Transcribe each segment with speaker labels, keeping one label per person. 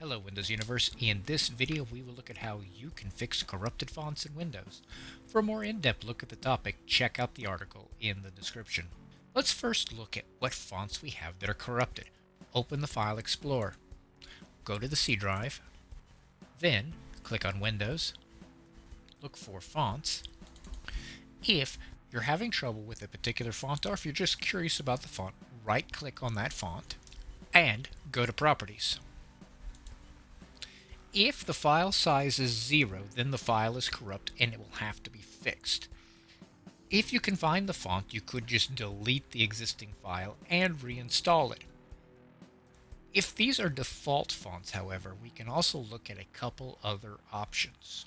Speaker 1: Hello Windows Universe. In this video we will look at how you can fix corrupted fonts in Windows. For a more in-depth look at the topic, check out the article in the description. Let's first look at what fonts we have that are corrupted. Open the File Explorer. Go to the C drive. Then click on Windows. Look for Fonts. If you're having trouble with a particular font or if you're just curious about the font, right-click on that font and go to Properties. If the file size is 0, then the file is corrupt and it will have to be fixed. If you can find the font, you could just delete the existing file and reinstall it. If these are default fonts, however, we can also look at a couple other options.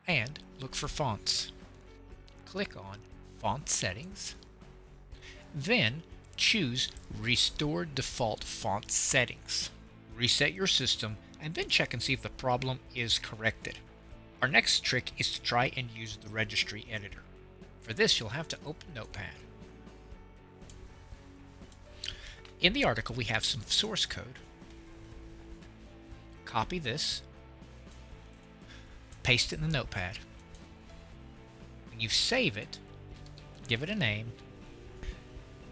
Speaker 1: And look for Fonts. Click on Font Settings. Then choose Restore Default Font Settings. Reset your system and then check and see if the problem is corrected. Our next trick is to try and use the Registry editor. For this, you'll have to open Notepad. In the article, we have some source code. Copy this, paste it in the Notepad. When you save it, give it a name,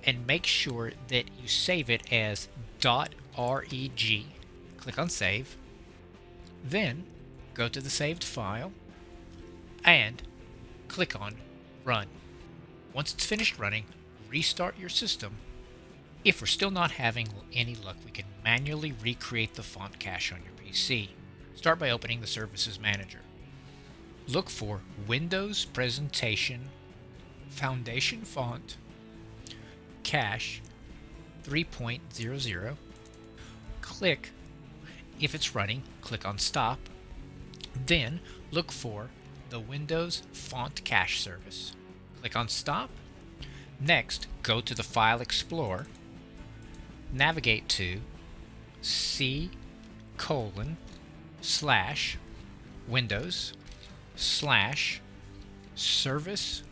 Speaker 1: and make sure that you save it as .reg. Click on Save. Then go to the saved file and click on Run. Once it's finished running, restart your system. If we're still not having any luck, we can manually recreate the font cache on your PC. Start by opening the Services Manager. Look for Windows Presentation Foundation Font Cache 3.00. Click. If it's running, click on Stop. Then look for the Windows Font Cache service. Click on Stop. Next, go to the File Explorer. Navigate to C:/Windows/Service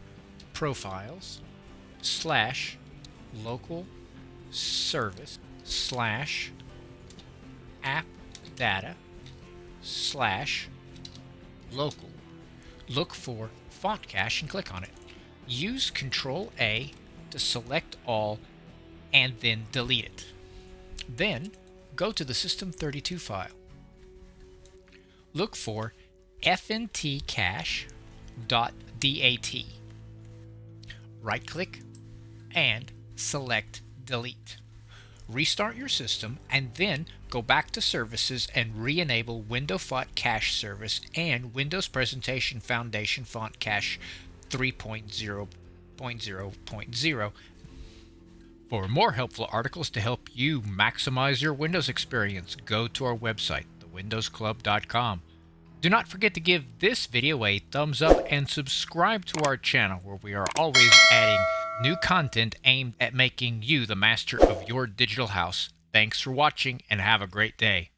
Speaker 1: Profiles/Local Service/App Data/Local. Look for Font Cache and click on it. Use Ctrl-A to select all and then delete it. Then go to the System32 file. Look for fntcache.dat. Right-click and select Delete. Restart your system and then go back to Services and re-enable Windows Font Cache Service and Windows Presentation Foundation Font Cache 3.0.0.0. For more helpful articles to help you maximize your Windows experience, go to our website, thewindowsclub.com. Do not forget to give this video a thumbs up and subscribe to our channel where we are always adding new content aimed at making you the master of your digital house. Thanks for watching and have a great day.